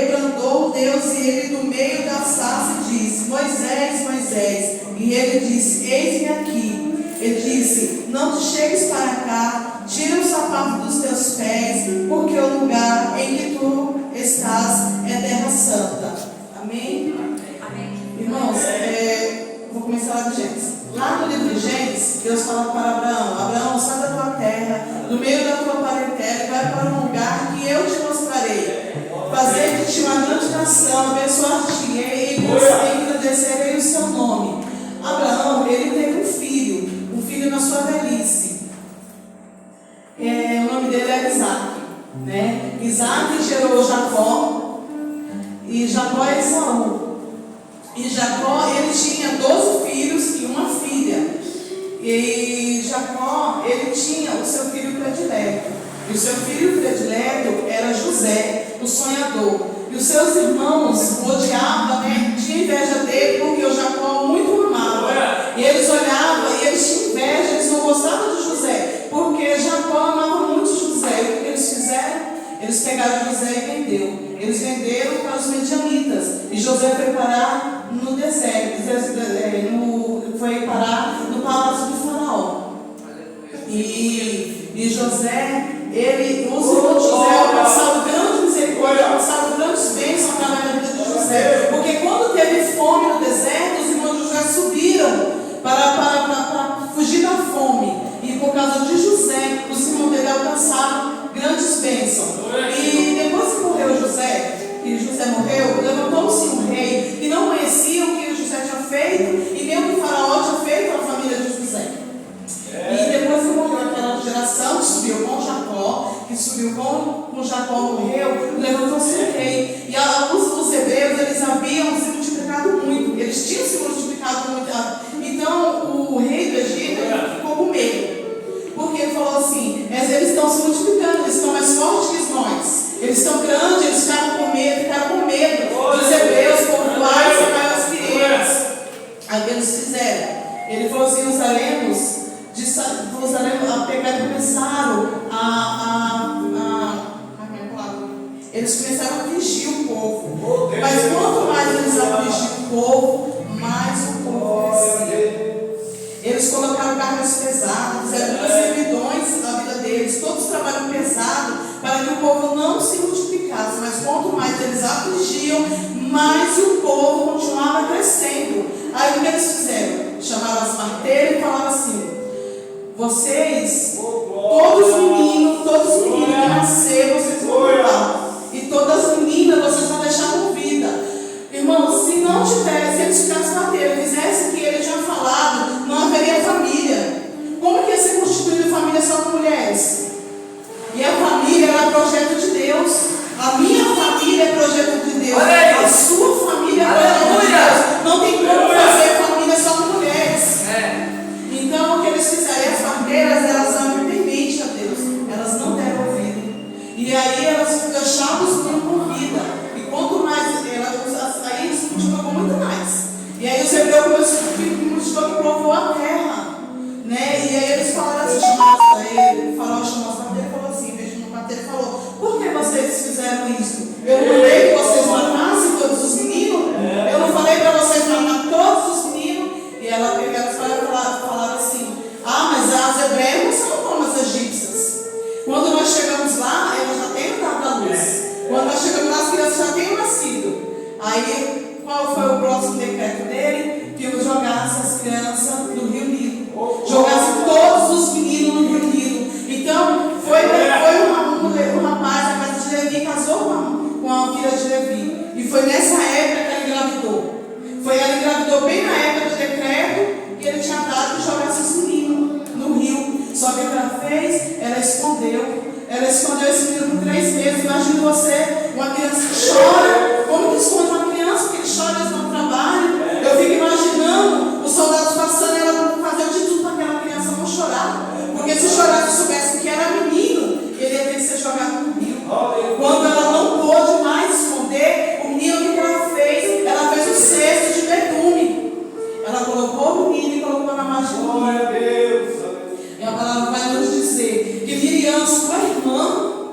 Brandou Deus e ele do meio da sarça disse: Moisés, Moisés. E ele disse: Eis-me aqui. Ele disse: Não te chegues para cá, tira o sapato dos teus pés, porque o lugar em que tu estás é terra santa. Amém? Amém. Irmãos, vou começar lá de Gênesis. Lá no livro de Gênesis, Deus fala para Abraão: Abraão, sai da tua terra, do meio da tua parentela, e vai para um lugar que eu te mostrarei. Fazer de ti uma grande nação, abençoar-te-ei e engrandecerei o seu nome. Abraão, ele teve um filho na sua velhice. O nome dele era Isaac. Isaac gerou Jacó, e Jacó é Esaú. E Jacó, ele tinha 12 filhos e uma filha. E Jacó, ele tinha o seu filho predileto. E o seu filho predileto era José, o sonhador. E os seus irmãos o odiavam, tinham inveja dele, porque o Jacó muito o amava. E eles olhavam e eles tinham inveja, eles não gostavam de José, porque Jacó amava muito José. E o que eles fizeram? Eles pegaram José e vendeu. Eles venderam para os medianitas. E José foi parar no deserto, foi parar no palácio de Faraó. E José, os irmãos de José alcançaram grande misericórdia, alcançaram grandes bênçãos através da vida de José. Porque quando teve fome no deserto, os irmãos de José subiram para fugir da fome. E por causa de José, os irmãos dele alcançaram grandes bênçãos. E depois que morreu José, levantou-se um rei que não conhecia o que José tinha feito e nem o que Faraó tinha feito à família de José. E depois que morreu aquela geração que subiu com Jacó, morreu, levantou-se um rei. E os hebreus, eles haviam se multiplicado muito. Eles tinham se multiplicado muito. Então o rei do Egito ficou com medo. Porque ele falou assim: eles estão se multiplicando, eles estão mais fortes que nós. Eles estão grandes, eles ficaram com medo dos hebreus, populares, sacaram as crianças. Aí o que eles fizeram? Ele falou assim: os arenos pegaram e começaram eles começaram a afligir o povo. Mas quanto mais eles afligiam o povo, mais o povo crescia. Eles colocaram cargas pesadas, fizeram muitas servidões na vida deles, todos trabalham pesado para que o povo não se multiplicasse. Mas quanto mais eles afligiam, mais o povo continuava crescendo. Aí o que eles fizeram? Chamaram as parteiras e falaram assim: vocês, todos os meninos que nasceram, vocês vão levar. E todas as meninas vocês vão deixar com vida. Irmãos, se não tivesse, se eles ficassem parteiros, fizessem o que ele tinha falado, não haveria família. Como que ia ser constituída família só com mulheres? E a família era projeto de Deus. A minha família é projeto de Deus. A sua família é projeto de Deus. Não tem como fazer família só com mulheres. Então o que eles fizeram? As parteiras, elas eram temente a Deus. Elas não deram ouvido. E aí elas deixavam os meninos com vida. E quanto mais aí eles multiplicam muito mais. E aí os hebreus começaram que provou a terra. E aí eles falaram assim: o Faraó chamou as parteiras e falou assim: o parteiro falou: por que vocês fizeram isso? Eu não falei que vocês matassem todos os meninos? Eu não falei para vocês matar todos os meninos? E ela pegaram e falaram assim: mas as hebreias não são como as egípcias. Quando nós chegamos lá, elas já têm dado a luz. Quando nós chegamos lá, as crianças já têm nascido. Aí, qual foi o próximo decreto dele? Que eu jogasse as crianças no Rio Nilo. Jogasse todos os meninos no Rio Nilo. Então, foi um rapaz da casa de Levi, casou com a filha de Levi. E foi nessa época que ela engravidou. Ela engravidou bem na época do decreto que ele tinha dado que jogasse os meninos no rio. Só que o que ela fez? Ela escondeu esse menino por 3 meses. Imagina você, uma criança que chora. Como que esconde uma criança? Porque ele chora, eles não trabalham. Eu fico imaginando os soldados passando, ela fazendo de tudo para aquela criança não chorar. Porque se chorasse e soubesse que era menino, ele ia ter que ser jogado no rio. Quando ela não pôde mais esconder, o menino, o que ela fez? Ela fez um cesto de betume. Ela colocou o menino e colocou na margem do rio. E a palavra vai nos dizer que Miriam, sua irmã,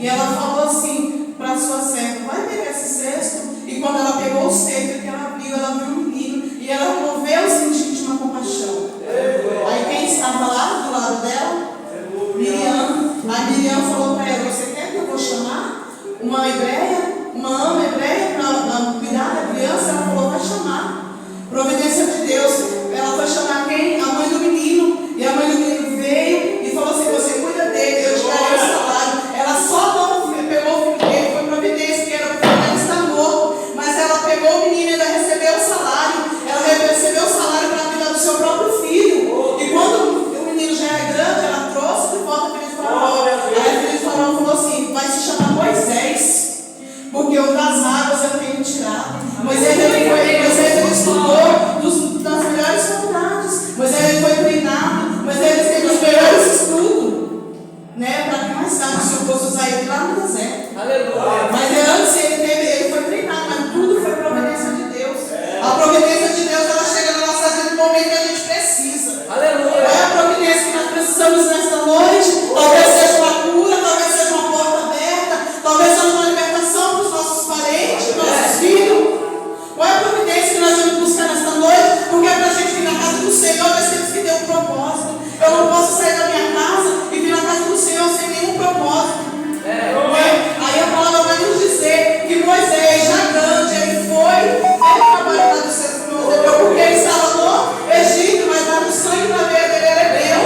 E ela falou assim para a sua serva: vai pegar esse cesto. E quando ela pegou o cesto que ela viu o menino. E ela moveu-se em íntima compaixão. Aí quem estava lá do lado dela? Miriam. A Miriam falou para ela: você quer que eu vou chamar uma hebreia, uma ama hebreia para cuidar da criança? Ela falou: vai chamar. Providência de Deus. Ela foi chamar quem? A mãe do menino. E a mãe do menino veio e falou assim: você cuida dele, eu te darei o salário. Ela só não pegou o filho dele, foi providência, porque era porque ele está morto. Mas ela pegou o menino e ainda recebeu o salário. Ela recebeu o salário para cuidar do seu próprio filho. E quando o menino já era grande, ela trouxe de volta a filha de Faraó. Aí a filha de Faraó falou assim: vai se chamar Moisés, porque o das águas eu tenho tirado. Moisés ele estudou das melhores faculdades. Moisés ele foi treinado. Moisés ele teve os melhores estudos, né? Para que mais tarde o Senhor fosse usar ele lá no deserto. Aleluia. Mas antes ele foi treinado, mas tudo foi providência de Deus. A providência de Deus, ela chega na nossa vida no momento que a gente precisa. Aleluia. Qual é a providência que nós precisamos nesta noite? Talvez seja uma cura, talvez seja uma porta aberta, talvez seja uma libertação para os nossos parentes, para os nossos filhos. Qual é a providência que nós vamos buscar nesta noite? Porque é para a gente vir na casa do Senhor, nós temos que ter um propósito. Eu não posso sair da minha casa e vir na casa do Senhor sem nenhum propósito. Aí a palavra vai nos dizer que Moisés, já grande, ele trabalhar do seu filho, porque ele estava no Egito, mas lá no sangue da veia dele era hebreu.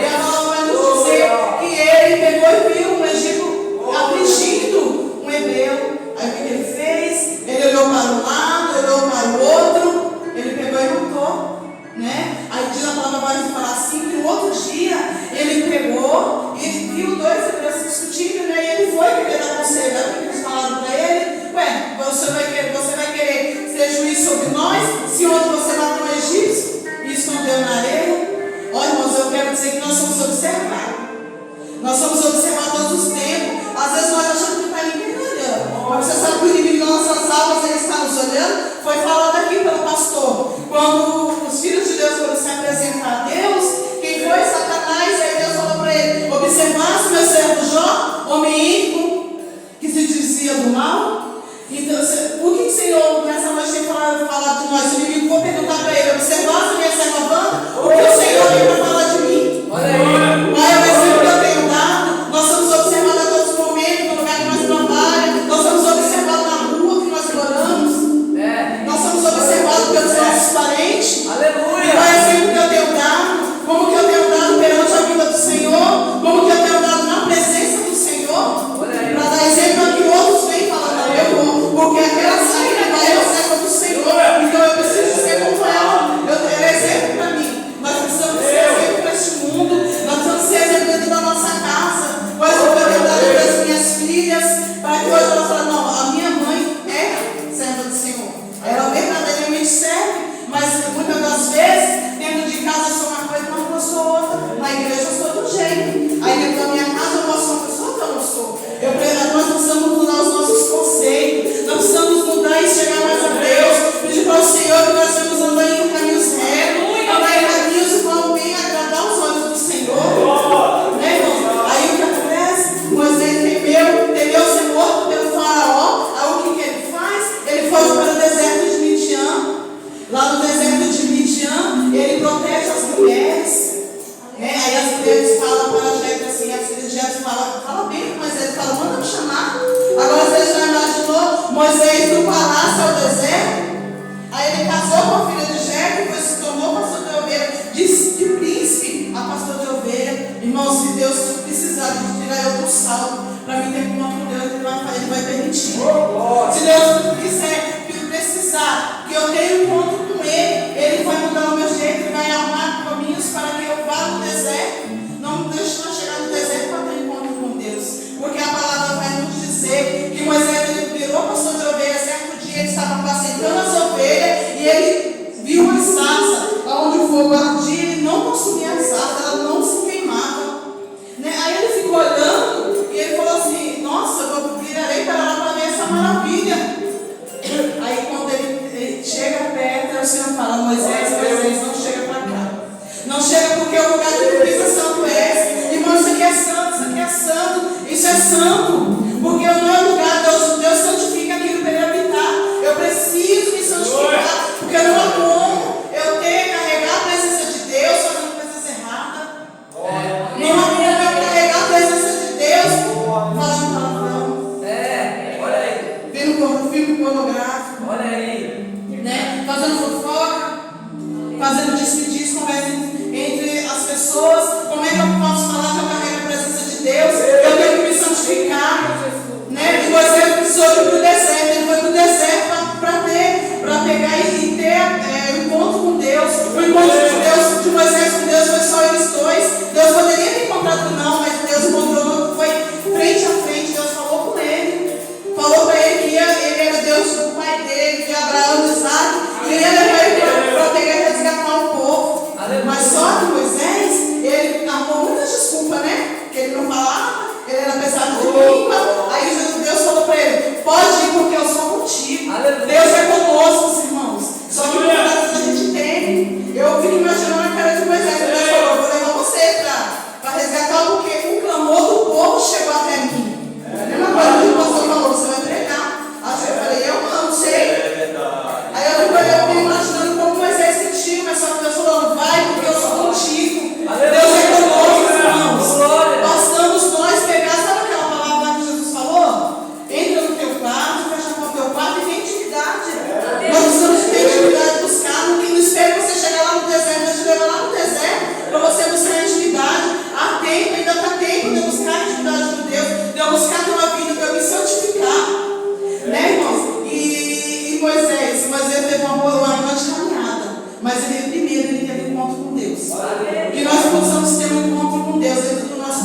E a palavra vai nos dizer que ele pegou e viu um Egito afligindo um hebreu. Aí o que ele fez? Ele olhou para um lado, olhou para o outro, ele pegou e lutou, né? Aí diz a palavra vai falar assim, que no outro dia ele pegou e ele viu dois hebreus se discutindo, né? E ele foi querer dar conselho. Aí o que eles falaram para ele? Ué, você vai querer ser juiz sobre nós, se onde você matou um egípcio e escondeu na areia? Olha, irmãos, eu quero dizer que nós somos observados. Nós somos observados todos os tempos. Às vezes nós achamos que não está ninguém olhando. Mas você sabe que o inimigo das nossas almas, ele está nos olhando. Foi falado aqui pelo pastor. Quando os filhos de Deus foram se apresentar a Deus, quem foi? Satanás. Aí Deus falou para ele: observasse meu servo Jó, homem ímpio, que se dizia do mal. Então, o que o Senhor nessa noite tem falado de nós? O inimigo for perguntar para ele: observasse minha serva Wanda, o que o Senhor tem para falar de mim? Olha aí. Pai, o exemplo que eu tenho dado. Nós somos observados a todos os momentos, no lugar que nós trabalhamos. Nós somos observados na rua que nós moramos. Nós somos observados pelos nossos parentes. Aleluia. Qual é o exemplo que eu tenho dado? Como que eu tenho dado perante a vida do Senhor? Como que eu tenho dado na presença do Senhor? Para dar exemplo a que outros vêm falando: porque aquela saída vai é o servo do Senhor. Então eu preciso ser como ela. Eu tenho exemplo para mim. Nós precisamos ser exemplo para este mundo. Nós precisamos ser exemplo dentro da nossa casa. Pois eu tenho dado para as minhas filhas, para que hoje elas falem: não, a minha mãe é serva do Senhor. Ela verdadeiramente serve, mas muitas das vezes, dentro de casa eu sou uma coisa, mas eu sou outra. Na igreja eu sou de um jeito. Aí dentro da minha casa eu posso ser uma pessoa que eu não sou. Nós precisamos mudar os nossos conceitos. Nós precisamos mudar e chegar mais a Deus. Pedir para o Senhor que nós vamos andar em caminhos retos, andar em caminhos que vão bem agradar os olhos do Senhor. Né, irmão? Aí o que acontece? Moisés temeu ser morto pelo Faraó. Aí o que ele faz? Ele foi para o deserto de Midian. Lá no deserto de Midian, ele protege as mulheres. Aí as mulheres falam para Jetro assim, as filhas de Jetro fala bem com Moisés, fala: manda me chamar. Agora você já imaginou Moisés do palácio ao deserto? Aí ele casou com a filha de Jetro, depois se tornou pastor de ovelha, de príncipe a pastor de ovelha. Irmãos, se Deus precisar de tirar eu do salto para mim ter encontro com Deus, ele vai permitir. Se Deus quiser, precisar que eu tenha encontro com Ele vai mudar o meu jeito, Ele vai armar caminhos para que eu vá no deserto. Não deixe nós chegar no deserto para ter encontro com Deus, porque a palavra vai nos dizer que Moisés ele virou pastor de ovelhas. Certo dia ele estava apacentando as ovelhas e ele viu uma sarça onde o fogo ardia e ele não consumia a sarça, ela não se queimava, né? Aí ele ficou olhando e ele falou assim: nossa, eu virarei para lá para ver essa maravilha. Aí quando ele chega perto, o Senhor fala: Moisés, não chega para cá. Não chega porque o lugar que tu pisa santo é esse. Irmão, isso aqui é santo, isso aqui é santo. Isso é santo.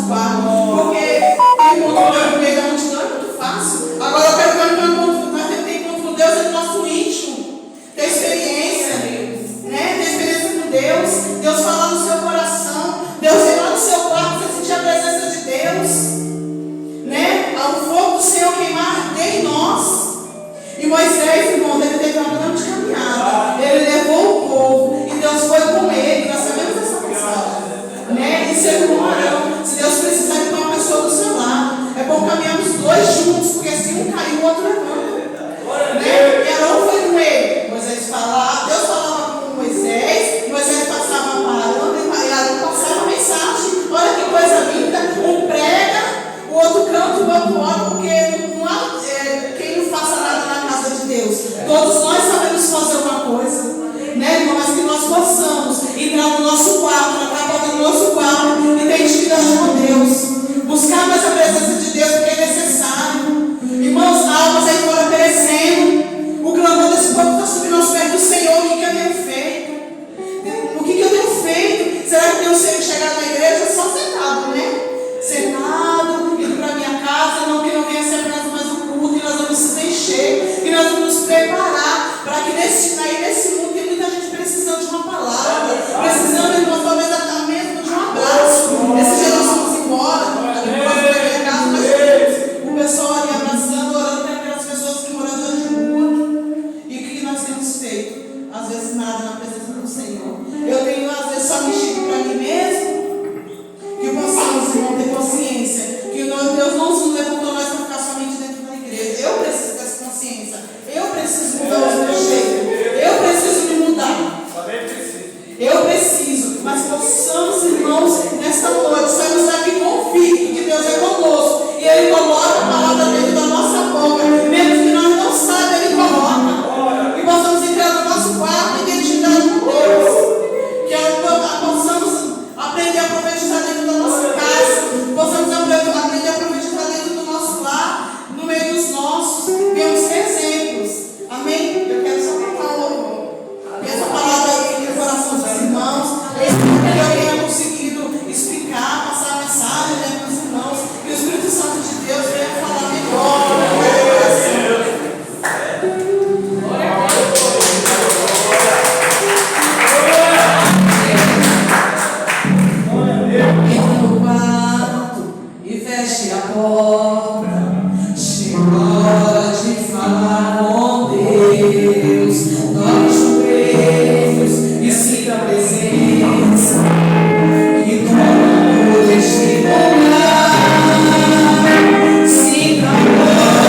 quarto. Porque ter encontro com Deus no meio da multidão é muito fácil. Agora eu quero ter um encontro, nós temos que ter encontro com Deus é no nosso íntimo. Ter experiência, né? Ter experiência com Deus. Deus falar no seu coração. Deus ir lá no seu quarto, você sentir a presença de Deus. Né? O fogo do Senhor queimar em nós. E Moisés, irmão, ele teve uma grande caminhada. Ele levou o povo. E Deus foi com ele. Nós sabemos essa passagem. Né? E ser um Arão. Se Deus precisar de uma pessoa do seu lado, é bom caminharmos dois juntos. Porque se um cair, o outro levanta. Né? E Arão foi com ele. Moisés falava, Deus falava com Moisés. Moisés passava para Arão e Arão passava a mensagem. Olha que coisa linda. Um prega, o outro canta, o outro ora. Porque não há quem não faça nada na casa de Deus. Todos nós sabemos fazer uma coisa, né, irmão? Mas que nós possamos entrar no nosso quarto, na porta do nosso quarto e ter intimidade com Deus. Buscar mais a presença de Deus, porque é necessário. Irmãos, almas aí fora perecendo. O clamor desse povo está subindo aos pés do Senhor. O que eu tenho feito? O que eu tenho feito? Será que eu tenho chegado na igreja só sentado, né? Sentado, indo para minha casa, não que não venha ser apenas mais um culto, que nós vamos nos encher, que nós vamos nos preparar para que nesse mundo tem muita gente precisando de uma palavra, precisando de uma talvez até mesmo de um abraço. Esse dia nós vamos embora, aqui na casa, mas o pessoal ali abraçando, orando para aquelas pessoas que moram de rua. E o que nós temos feito? Às vezes nada na presença do Senhor. Eu tenho às vezes só mexido para mim mesmo. Que possamos, irmão, ter consciência que Deus não nos levantou nós para ficar somente dentro da igreja. Eu preciso dessa consciência. Eu preciso mudar os meus jeitos. Eu preciso me mudar. Eu preciso. Mas possamos, irmãos, nesta noite, sairmos daqui convictos que Deus é conosco. E Ele coloca a palavra dentro da nossa boca. Mesmo que nós não saibamos, Ele coloca. E possamos entrar no nosso quarto e ter intimidade com Deus. Que possamos aprender a profetizar dentro da nossa casa, possamos aprender a profetizar dentro do nosso lar, no meio dos nossos, vemos exemplos, amém? Eu quero só contar essa palavra aí no coração dos irmãos, que eu tenha conseguido explicar, passar a mensagem dentro dos irmãos, que o Espírito Santo de Deus venha falar melhor no meu coração. Feche a porta, chegou a hora de falar com Deus. Dobre os joelhos e sinta a presença que toma por este lugar. Sinta a glória.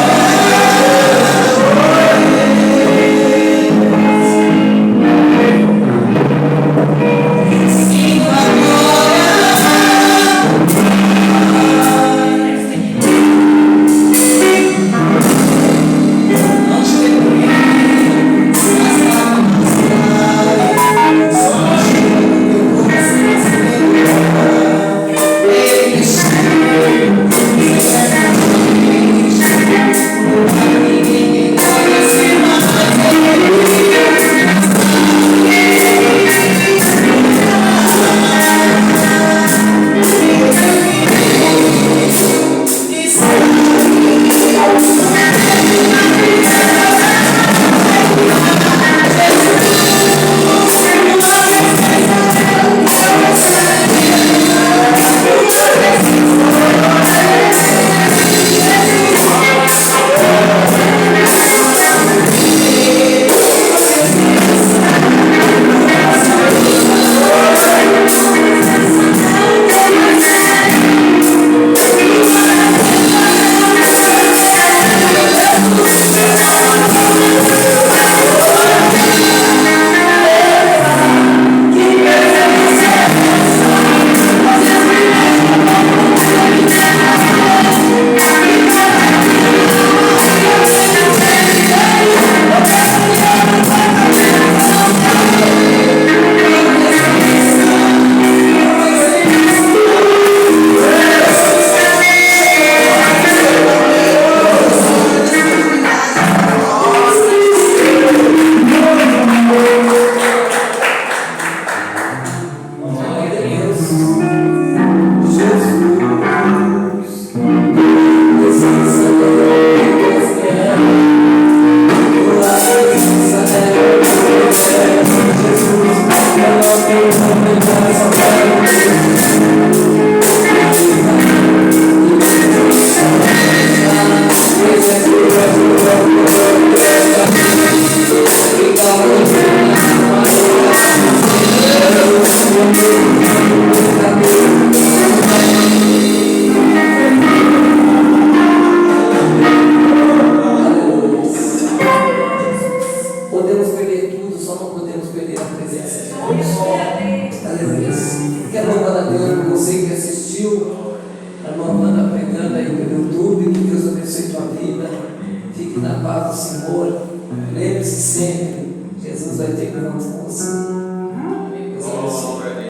Fique na paz do Senhor. Lembre-se sempre, Jesus vai ter conta com você.